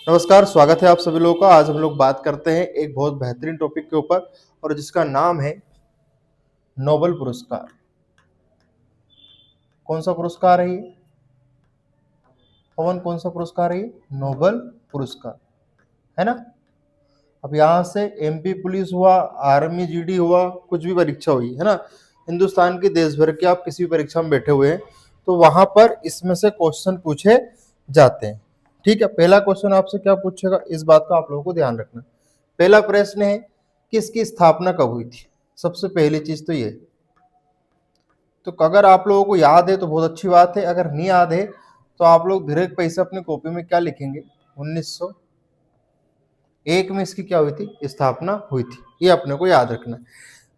नमस्कार, स्वागत है आप सभी लोगों का। आज हम लोग बात करते हैं एक बहुत बेहतरीन टॉपिक के ऊपर और जिसका नाम है नोबेल पुरस्कार। कौन सा पुरस्कार है ये पवन? कौन सा पुरस्कार है ये? नोबेल पुरस्कार, है ना। अब यहाँ से एमपी पुलिस हुआ, आर्मी जीडी हुआ, कुछ भी परीक्षा हुई है ना, हिंदुस्तान की देश भर की आप किसी भी परीक्षा में बैठे हुए हैं तो वहां पर इसमें से क्वेश्चन पूछे जाते हैं। ठीक है, पहला क्वेश्चन आपसे क्या पूछेगा, इस बात का आप लोगों को ध्यान रखना। पहला प्रश्न है कि इसकी स्थापना कब हुई थी। सबसे पहली चीज तो ये, तो अगर आप लोगों को याद है तो बहुत अच्छी बात है, अगर नहीं याद है तो आप लोग डायरेक्ट पैसे अपनी कॉपी में क्या लिखेंगे, 1901 में इसकी क्या हुई थी, स्थापना हुई थी। ये अपने को याद रखना है।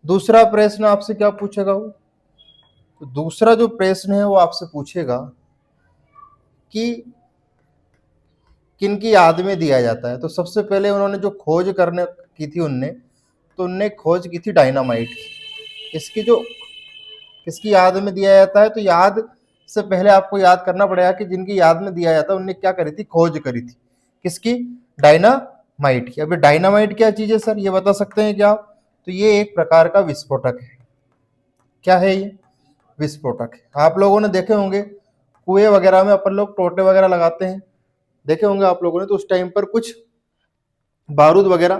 दूसरा प्रश्न आपसे क्या पूछेगा वो, तो दूसरा जो प्रश्न है वो आपसे पूछेगा कि किन की याद में दिया जाता है। तो सबसे पहले उन्होंने जो खोज करने की थी उनने खोज की थी डायनामाइट की। इसकी जो किसकी याद में दिया जाता है, तो याद से पहले आपको याद करना पड़ेगा कि जिनकी याद में दिया जाता है उनने क्या करी थी, खोज करी थी। किसकी? डायनामाइट की। अभी डायनामाइट क्या चीज है सर, ये बता सकते हैं क्या आप? तो ये एक प्रकार का विस्फोटक है। क्या है ये? विस्फोटक है। आप लोगों ने देखे होंगे कुएं वगैरह में अपन लोग टोटे वगैरह लगाते हैं, देखे होंगे आप लोगों ने, तो उस टाइम पर कुछ बारूद वगैरह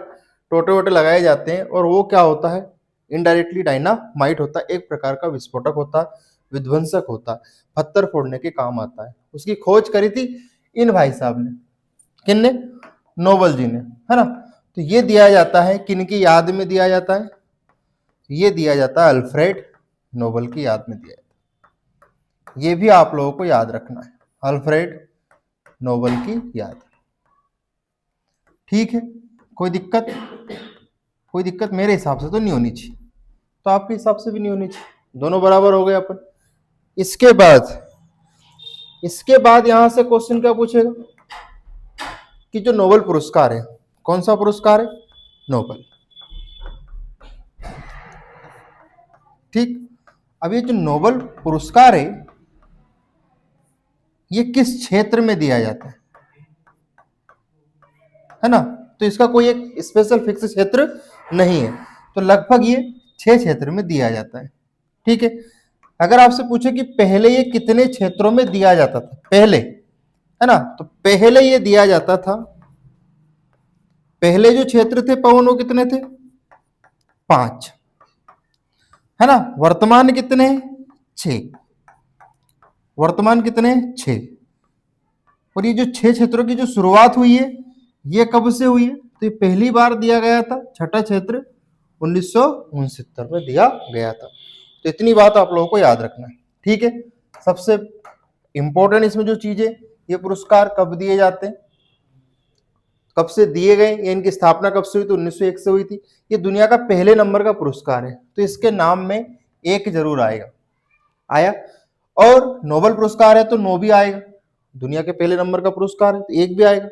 टोटे वोटे लगाए जाते हैं और वो क्या होता है, इनडायरेक्टली डायनामाइट होता है, एक प्रकार का विस्फोटक होता है, विध्वंसक होता है, पत्थर फोड़ने के काम आता है। उसकी खोज करी थी इन भाई साहब ने। किन ने? नोबल जी ने, है ना। तो ये दिया जाता है किन की याद में दिया जाता है, ये दिया जाता है अल्फ्रेड नोबल की याद में दिया जाता है। ये भी आप लोगों को याद रखना है, अल्फ्रेड नोबल की याद। ठीक है, कोई दिक्कत? कोई दिक्कत मेरे हिसाब से तो नहीं होनी चाहिए, तो आपके हिसाब से भी नहीं होनी चाहिए, दोनों बराबर हो गए अपन। इसके बाद यहां से क्वेश्चन क्या पूछेगा कि जो नोबेल पुरस्कार है, कौन सा पुरस्कार है? नोबेल। ठीक, अब ये जो नोबेल पुरस्कार ये किस क्षेत्र में दिया जाता है ना। तो इसका कोई एक स्पेशल फिक्स क्षेत्र नहीं है, तो लगभग ये 6 क्षेत्र में दिया जाता है। ठीक है, अगर आपसे पूछे कि पहले ये कितने क्षेत्रों में दिया जाता था, पहले, है ना, तो पहले ये दिया जाता था, पहले जो क्षेत्र थे पवन वो कितने थे? 5, है ना। वर्तमान कितने? 6। वर्तमान कितने? 6। और ये जो 6 क्षेत्रों की जो शुरुआत हुई है ये कब से हुई है, तो ये पहली बार दिया गया था, छठा क्षेत्र 1969 में दिया गया था। तो इतनी बात आप लोगों को याद रखना है। ठीक है, सबसे इंपॉर्टेंट इसमें जो चीज है, ये पुरस्कार कब दिए जाते हैं, कब से दिए गए, या इनकी स्थापना कब से हुई, तो 1901 से हुई थी। ये दुनिया का पहले नंबर का पुरस्कार है, तो इसके नाम में एक जरूर आएगा, आया। और नोबेल पुरस्कार है तो नो भी आएगा, दुनिया के पहले नंबर का पुरस्कार है तो एक भी आएगा,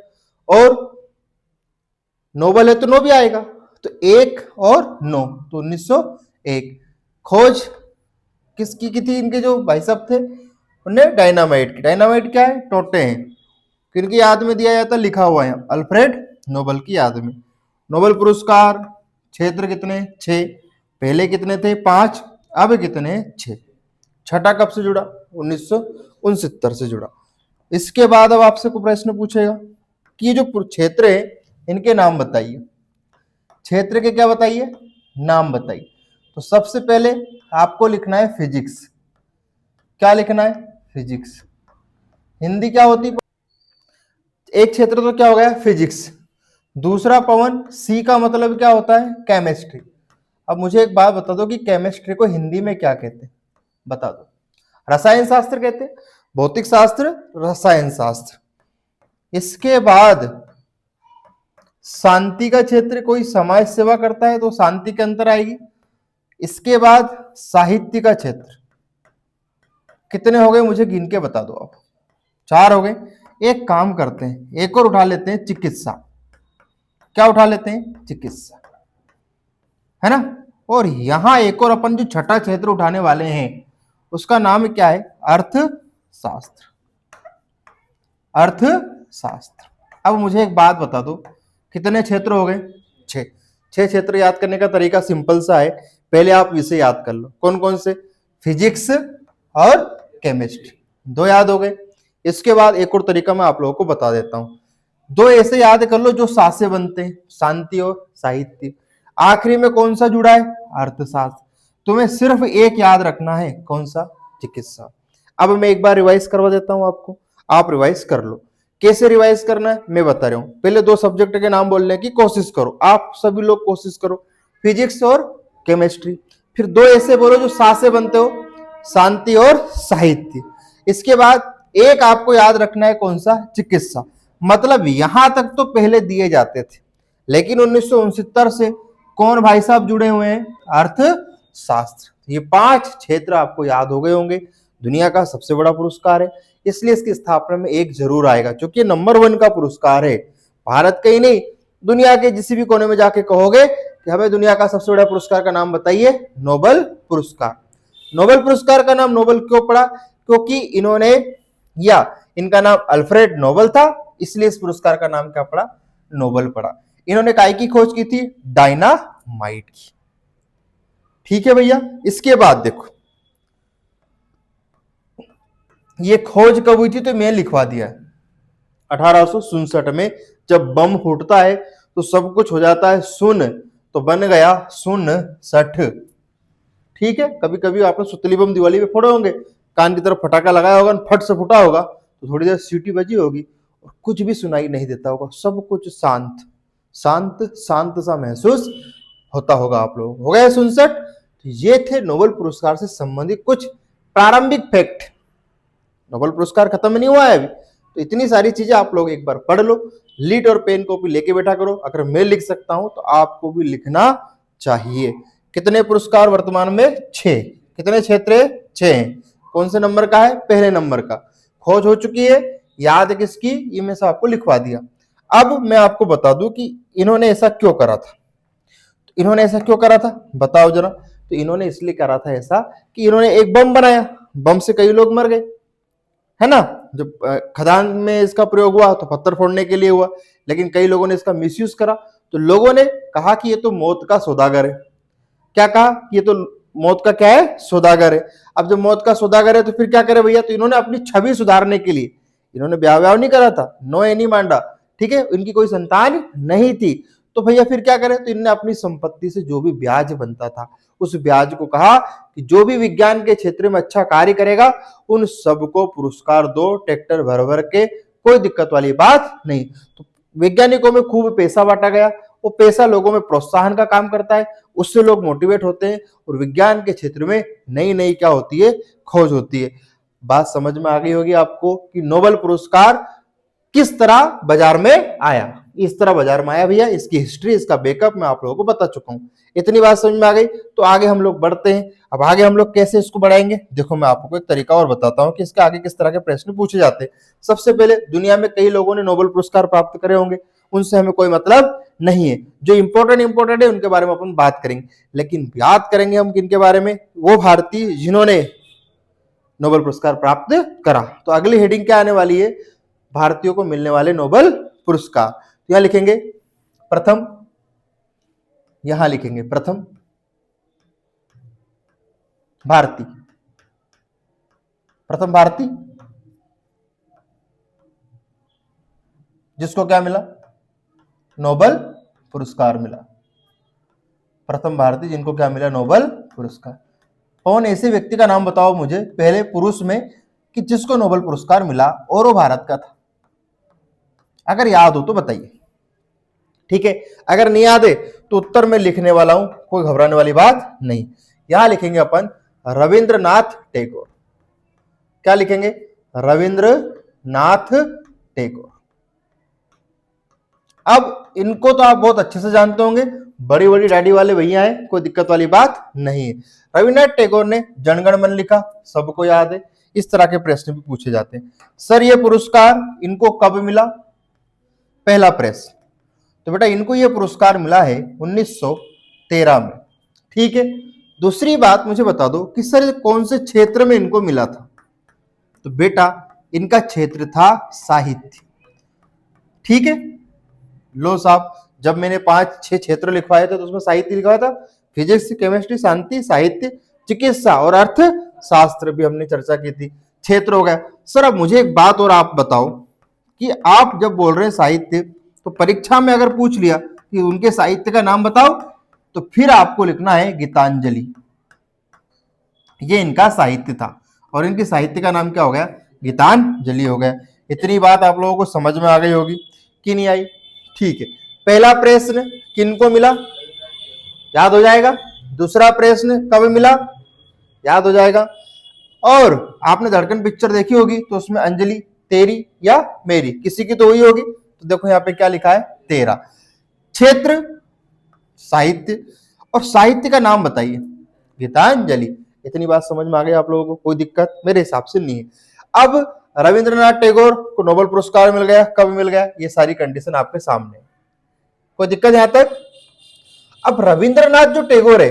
और नोबेल है तो नो भी आएगा, तो एक और नो, तो 1901। खोज किसकी की थी, इनके जो भाई साहब थे उन्हें डायनामाइट की। डायनामाइट क्या है? टोटे हैं। किनकी याद में दिया जाता, लिखा हुआ है अल्फ्रेड नोबेल की याद में। नोबेल पुरस्कार क्षेत्र कितने? 6। पहले कितने थे? 5। अब कितने? 6। छठा कब से जुड़ा? 1969 से जुड़ा। इसके बाद अब आपसे कोई प्रश्न पूछेगा कि ये जो क्षेत्र है इनके नाम बताइए। क्षेत्र के क्या बताइए? नाम बताइए। तो सबसे पहले आपको लिखना है फिजिक्स। क्या लिखना है? फिजिक्स। हिंदी क्या होती है? एक क्षेत्र तो क्या हो गया? फिजिक्स। दूसरा पवन, सी का मतलब क्या होता है? केमिस्ट्री। अब मुझे एक बात बता दो कि केमिस्ट्री को हिंदी में क्या कहते हैं, बता दो। रसायन शास्त्र कहते हैं, भौतिक शास्त्र, रसायन शास्त्र। इसके बाद शांति का क्षेत्र, कोई समाज सेवा करता है तो शांति के अंतर आएगी। इसके बाद साहित्य का क्षेत्र, कितने हो गए मुझे गिन के बता दो आप? 4 हो गए। एक काम करते हैं, एक और उठा लेते हैं, चिकित्सा। क्या उठा लेते हैं? चिकित्सा, है ना। और यहां एक और अपन जो छठा क्षेत्र उठाने वाले हैं उसका नाम क्या है? अर्थशास्त्र। अर्थशास्त्र, अब मुझे एक बात बता दो, कितने क्षेत्र हो गए? 6। 6 क्षेत्र याद करने का तरीका सिंपल सा है, पहले आप विषय याद कर लो। कौन कौन से? फिजिक्स और केमिस्ट्री, 2 याद हो गए। इसके बाद एक और तरीका मैं आप लोगों को बता देता हूं, 2 ऐसे याद कर लो जो साथ से बनते हैं, शांति और साहित्य। आखिरी में कौन सा जुड़ा है? अर्थशास्त्र। तुम्हें सिर्फ एक याद रखना है, कौन सा? चिकित्सा। अब मैं एक बार रिवाइज करवा देता हूं आपको, आप रिवाइज कर लो। कैसे रिवाइज करना है मैं बता रहा हूं। पहले 2 सब्जेक्ट के नाम बोलने की कोशिश करो, आप सभी लोग कोशिश करो, फिजिक्स और केमिस्ट्री। फिर 2 ऐसे बोलो जो सा से बनते हो, शांति और साहित्य। इसके बाद एक आपको याद रखना है, कौन सा? चिकित्सा। मतलब यहां तक तो पहले दिए जाते थे, लेकिन 1969 से कौन भाई साहब जुड़े हुए हैं? अर्थशास्त्र। ये 5 क्षेत्र आपको याद हो गए होंगे। दुनिया का सबसे बड़ा पुरस्कार है, इसलिए इसकी स्थापना में एक जरूर आएगा, क्योंकि नंबर 1 का पुरस्कार है। भारत का ही नहीं, दुनिया के जिस भी कोने में जाके कहोगे कि हमें दुनिया का सबसे बड़ा पुरस्कार का नाम बताइए, नोबेल पुरस्कार। नोबेल पुरस्कार का नाम नोबेल क्यों पड़ा? क्योंकि इन्होंने, या इनका नाम अल्फ्रेड नोबेल था, इसलिए इस पुरस्कार का नाम क्या पड़ा? नोबेल पड़ा। इन्होंने काय की खोज की थी? डायनामाइट की। ठीक है भैया। इसके बाद देखो, ये खोज कब हुई थी तो मैं लिखवा दिया है 1867 में। जब बम फूटता है तो सब कुछ हो जाता है सुन, तो बन गया सुन 60। ठीक है, कभी कभी आपने सुतली बम दिवाली पे फोड़े होंगे, कान की तरफ फटाका लगाया होगा, फट से फूटा होगा, तो थोड़ी देर सीटी बजी होगी और कुछ भी सुनाई नहीं देता होगा, सब कुछ शांत शांत शांत सा महसूस होता होगा आप लोग। हो गया 67। ये थे नोबेल पुरस्कार से संबंधित कुछ प्रारंभिक फैक्ट। नोबेल पुरस्कार खत्म नहीं हुआ है अभी, तो इतनी सारी चीजें आप लोग एक बार पढ़ लो। लीड और पेन कॉपी लेके बैठा करो, अगर मैं लिख सकता हूं तो आपको भी लिखना चाहिए। कितने पुरस्कार वर्तमान में? 6। कितने क्षेत्र? 6। कौन से नंबर का है? पहले नंबर का। खोज हो चुकी है, याद किसकी? ये मैं सब आपको लिखवा दिया। अब मैं आपको बता दूं कि इन्होंने ऐसा क्यों करा था। इन्होंने ऐसा क्यों करा था बताओ जरा। तो इन्होंने इसलिए करा था ऐसा कि इन्होंने एक बम बनाया, बम से कई लोग मर गए, है ना। जब खदान में इसका प्रयोग हुआ तो पत्थर फोड़ने के लिए हुआ, लेकिन कई लोगों ने इसका मिसयूज करा, तो लोगों ने कहा कि ये तो मौत का सौदागर है। क्या कहा? ये तो मौत का क्या है? सौदागर है। अब जब मौत का सौदागर है तो फिर क्या करे भैया? तो इन्होंने अपनी छवि सुधारने के लिए, इन्होंने ब्याह नहीं करा था, नो एनी मांडा, ठीक है, इनकी कोई संतान नहीं थी, तो भैया फिर क्या करे? तो इन्होंने अपनी संपत्ति से जो भी ब्याज बनता था, उस ब्याज को कहा कि जो भी विज्ञान के क्षेत्र में अच्छा कार्य करेगा उन सबको पुरस्कार दो, ट्रैक्टर भर भर के, कोई दिक्कत वाली बात नहीं। तो वैज्ञानिकों में खूब पैसा बांटा गया, वो पैसा लोगों में प्रोत्साहन का काम करता है, उससे लोग मोटिवेट होते हैं और विज्ञान के क्षेत्र में नई नई क्या होती है? खोज होती है। बात समझ में आ गई होगी आपको कि नोबेल पुरस्कार किस तरह बाजार में आया। इस तरह बाजार में आया भैया, इसकी हिस्ट्री, इसका बैकअप मैं आप लोगों को बता चुका हूं। इतनी बात समझ में आ गई, तो आगे हम लोग बढ़ते हैं। अब आगे हम लोग कैसे इसको बढ़ाएंगे? देखो मैं आपको एक तरीका और बताता हूं कि इसके आगे किस तरह के प्रश्न पूछे जाते हैं। सबसे पहले, दुनिया में कई लोगों ने नोबेल पुरस्कार प्राप्त करे होंगे, उनसे हमें कोई मतलब नहीं है। जो इंपॉर्टेंट है उनके बारे में अपन बात करेंगे, लेकिन याद करेंगे हम किनके बारे में? वो भारतीय जिन्होंने नोबेल पुरस्कार प्राप्त करा। तो अगली हेडिंग क्या आने वाली है? भारतीयों को मिलने वाले नोबेल पुरस्कार। तो यहां लिखेंगे प्रथम, यहां लिखेंगे प्रथम भारतीय, प्रथम भारतीय जिसको क्या मिला? नोबेल पुरस्कार मिला। प्रथम भारतीय जिनको क्या मिला? नोबेल पुरस्कार। कौन ऐसे व्यक्ति का नाम बताओ मुझे पहले पुरुष में कि जिसको नोबेल पुरस्कार मिला और वो भारत का था? अगर याद हो तो बताइए, ठीक है। अगर नहीं याद है तो उत्तर में लिखने वाला हूं, कोई घबराने वाली बात नहीं। यहां लिखेंगे अपन रविंद्रनाथ टैगोर। क्या लिखेंगे? रविंद्रनाथ टैगोर। अब इनको तो आप बहुत अच्छे से जानते होंगे, बड़ी बड़ी दाढ़ी वाले भैया हैं, कोई दिक्कत वाली बात नहीं है। रविन्द्रनाथ टैगोर ने जनगण मन लिखा, सबको याद है। इस तरह के प्रश्न भी पूछे जाते हैं। सर ये पुरस्कार इनको कब मिला? पहला प्रश्न, तो बेटा इनको ये पुरस्कार मिला है 1913 में, ठीक है। दूसरी बात मुझे बता दो कि सर कौन से क्षेत्र में इनको मिला था? तो बेटा इनका क्षेत्र था साहित्य। ठीक है, लो साहब, जब मैंने 5-6 क्षेत्र लिखवाए थे तो उसमें साहित्य लिखवाया था, फिजिक्स, केमिस्ट्री, शांति, साहित्य, चिकित्सा और अर्थ शास्त्र भी हमने चर्चा की थी। क्षेत्र हो गया। सर अब मुझे एक बात और आप बताओ कि आप जब बोल रहे हैं साहित्य, तो परीक्षा में अगर पूछ लिया कि उनके साहित्य का नाम बताओ, तो फिर आपको लिखना है गीतांजलि। ये इनका साहित्य था और इनके साहित्य का नाम क्या हो गया? गीतांजलि हो गया। इतनी बात आप लोगों को समझ में आ गई होगी कि नहीं आई? ठीक है, पहला प्रश्न किनको मिला, याद हो जाएगा। दूसरा प्रश्न कब मिला, याद हो जाएगा। और आपने धड़कन पिक्चर देखी होगी, तो उसमें अंजलि तेरी या मेरी, किसी की तो हुई होगी। तो देखो यहाँ पे क्या लिखा है, तेरा। क्षेत्र साहित्य, और साहित्य का नाम बताइए, गीतांजलि। इतनी बात समझ में आ गई आप लोगों को? कोई दिक्कत मेरे हिसाब से नहीं है। अब रविंद्रनाथ टैगोर को नोबेल पुरस्कार मिल गया, कब मिल गया, ये सारी कंडीशन आपके सामने। कोई दिक्कत यहां तक? अब रविंद्रनाथ जो टैगोर है,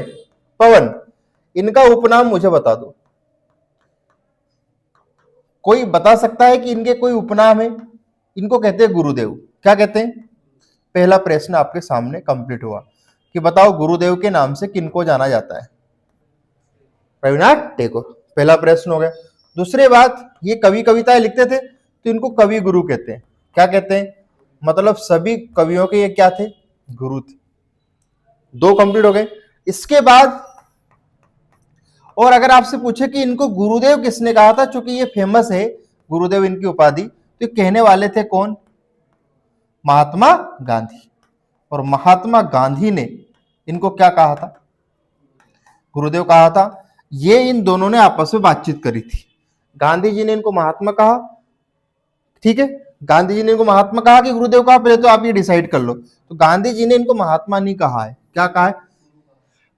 पवन, इनका उपनाम मुझे बता दो। कोई बता सकता है कि इनके कोई उपनाम है? इनको कहते हैं गुरुदेव। क्या कहते हैं? पहला प्रश्न आपके सामने कंप्लीट हुआ कि बताओ गुरुदेव के नाम से किनको जाना जाता है? रविन्द्रनाथ टैगोर, पहला प्रश्न हो गया। दूसरी बात, ये कवि कविताएं लिखते थे तो इनको कवि गुरु कहते हैं। क्या कहते हैं? मतलब सभी कवियों के ये क्या थे? गुरु थे। दो कंप्लीट हो गए। इसके बाद और अगर आपसे पूछे कि इनको गुरुदेव किसने कहा था, चूंकि ये फेमस है गुरुदेव इनकी उपाधि, तो कहने वाले थे कौन? महात्मा गांधी। और महात्मा गांधी ने इनको क्या कहा था? गुरुदेव कहा था। ये इन दोनों ने आपस में बातचीत करी थी। गांधी जी ने इनको महात्मा कहा, ठीक है, गांधी जी ने इनको महात्मा कहा कि गुरुदेव कहा, पहले तो आप ये डिसाइड कर लो। तो गांधी जी ने इनको महात्मा नहीं कहा है, क्या कहा है?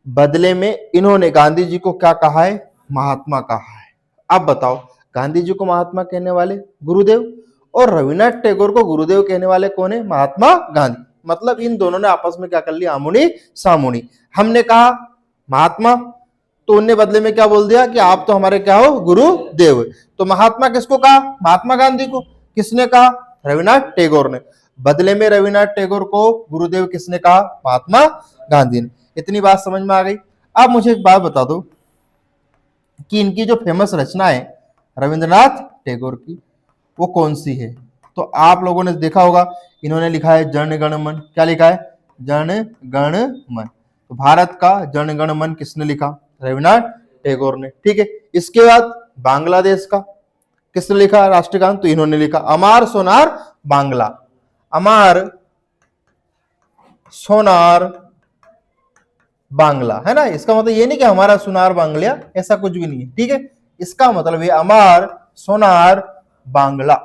बदले में इन्होंने गांधी जी को क्या कहा है? महात्मा कहा है। अब बताओ, गांधी जी को महात्मा कहने वाले गुरुदेव, और रविन्द्रनाथ टैगोर को गुरुदेव कहने वाले कौन है? महात्मा गांधी। मतलब इन दोनों ने आपस में क्या कर लिया? आमुनी सामुनी। हमने कहा महात्मा, तो उनने बदले में क्या बोल दिया कि आप तो हमारे क्या हो? गुरुदेव। तो महात्मा किसको कहा? महात्मा गांधी को। किसने कहा? रविन्द्रनाथ टैगोर ने। बदले में रविन्द्रनाथ टैगोर को गुरुदेव किसने कहा? महात्मा गांधी ने। इतनी बात समझ में आ गई। अब मुझे एक बात बता दो कि इनकी जो फेमस रचना है रविंद्रनाथ टैगोर की, वो कौन सी है? तो आप लोगों ने देखा होगा, इन्होंने लिखा है जन गण मन। क्या लिखा है? जन गण मन। तो भारत का जन गण मन किसने लिखा? रविन्द्रनाथ टैगोर ने। ठीक है, इसके बाद बांग्लादेश का किसने लिखा राष्ट्रगान? तो इन्होंने लिखा, अमार सोनार बांग्ला। अमार सोनार बांग्ला, है ना। इसका मतलब ये नहीं कि हमारा सुनार बांग्ला, ऐसा कुछ भी नहीं है। ठीक है, इसका मतलब ये अमार सोनार बांग्ला।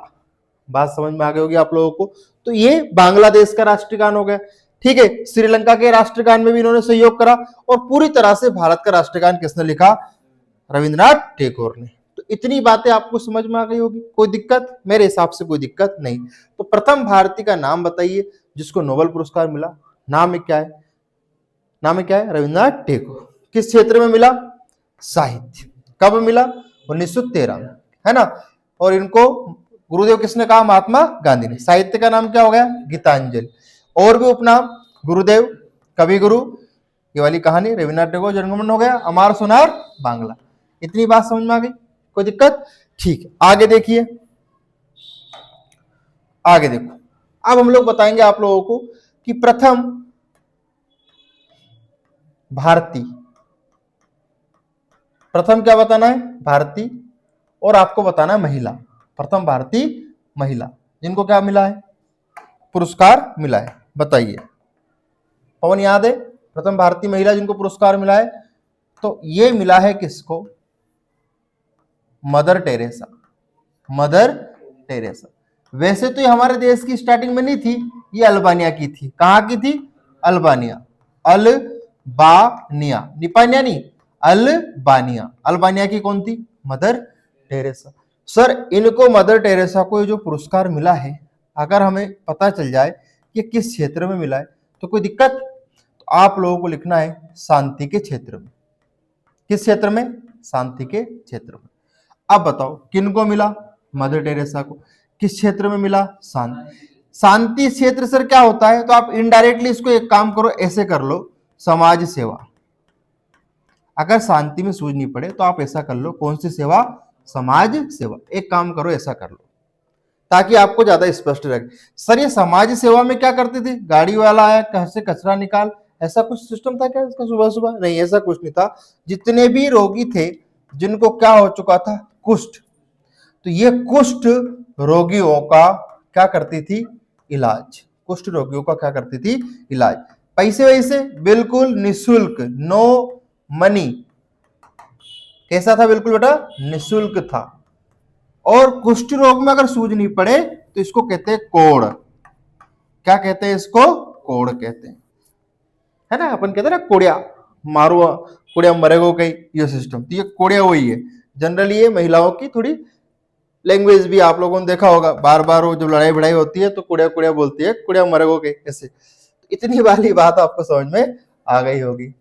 बात समझ में आ गई होगी आप लोगों को। तो ये बांग्लादेश का राष्ट्रगान हो गया। ठीक है, श्रीलंका के राष्ट्रगान में भी इन्होंने सहयोग करा। और पूरी तरह से भारत का राष्ट्रगान किसने लिखा? रविन्द्रनाथ टैगोर ने। तो इतनी बातें आपको समझ में आ गई होगी। कोई दिक्कत? मेरे हिसाब से कोई दिक्कत नहीं। तो प्रथम भारतीय का नाम बताइए जिसको नोबेल पुरस्कार मिला। नाम क्या है? नाम है क्या है? रविन्द्रनाथ टैगोर। किस क्षेत्र में मिला? साहित्य। कब मिला? 1913 में, है ना। और इनको गुरुदेव किसने कहा? महात्मा गांधी ने। साहित्य का नाम क्या हो गया? गीतांजलि। और भी उपनाम, गुरुदेव, कवि गुरु, ये वाली कहानी, रविन्द्रनाथ टैगोर, जनगण हो गया, अमार सोनार बांग्ला। इतनी बात समझ में आ गई? कोई दिक्कत? ठीक है, आगे देखिए। आगे देखो, अब हम लोग बताएंगे आप लोगों को कि प्रथम भारतीय, प्रथम क्या बताना है? भारतीय। और आपको बताना है महिला, प्रथम भारतीय महिला जिनको क्या मिला है? पुरस्कार मिला है। बताइए, पवन याद है? प्रथम भारतीय महिला जिनको पुरस्कार मिला है, तो ये मिला है किसको? Mother Teresa. Mother Teresa. वैसे तो ये हमारे देश की स्टार्टिंग में नहीं थी, ये अल्बानिया की थी। कहां की थी? अल्बानिया। अल्बानिया, निपानिया नहीं, अल्बानिया। अल्बानिया की कौन थी? Mother Teresa. सर इनको, मदर टेरेसा को जो पुरस्कार मिला है, अगर हमें पता चल जाए कि किस क्षेत्र में मिला है तो कोई दिक्कत? तो आप लोगों को लिखना है शांति के क्षेत्र में। किस क्षेत्र में? शांति के क्षेत्र में। अब बताओ किनको मिला? मदर टेरेसा को। किस क्षेत्र में मिला? शांति। शांति क्षेत्र सर क्या होता है, तो आप इनडायरेक्टली इसको एक काम करो, ऐसे कर लो, समाज सेवा। अगर शांति में सूझ नहीं पड़े तो आप ऐसा कर लो, कौन सी सेवा, समाज सेवा। एक काम करो, ऐसा कर लो ताकि आपको ज्यादा स्पष्ट रहे। सर ये समाज सेवा में क्या करते थे, गाड़ी वाला आया, घर से कचरा निकाल, ऐसा कुछ सिस्टम था क्या इसका सुबह सुबह? नहीं, ऐसा कुछ नहीं था। जितने भी रोगी थे जिनको क्या हो चुका था, कुष्ठ, तो ये कुष्ठ रोगियों का क्या करती थी, इलाज। कुष्ठ रोगियों का क्या करती थी, इलाज। पैसे वैसे बिल्कुल निशुल्क, नो मनी। कैसा था, बिल्कुल बेटा निशुल्क था। और कुष्ठ रोग में अगर सूझ नहीं पड़े तो इसको कहते हैं कोड़। क्या कहते हैं इसको, कोड़ कहते हैं, है ना। अपन कहते हैं ना कोड़िया मारो, कोड़िया मरेगो कहीं, ये सिस्टम, तो ये कोड़िया वही है। जनरली ये महिलाओं की थोड़ी लैंग्वेज भी आप लोगों ने देखा होगा, बार बार वो जब लड़ाई बड़ाई होती है तो कुड़िया कुड़िया बोलती है, कुड़िया मरेगो कहीं, ऐसे। इतनी वाली बात आपको समझ में आ गई होगी।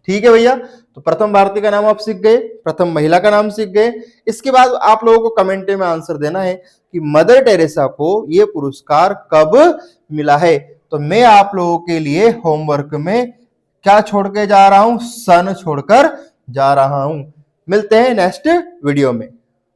ठीक है भैया, तो प्रथम भारतीय का नाम आप सीख गए, प्रथम महिला का नाम सीख गए। इसके बाद आप लोगों को कमेंट में आंसर देना है कि मदर टेरेसा को ये पुरस्कार कब मिला है। तो मैं आप लोगों के लिए होमवर्क में क्या छोड़ के जा रहा हूं, सन छोड़कर जा रहा हूं। मिलते हैं नेक्स्ट वीडियो में।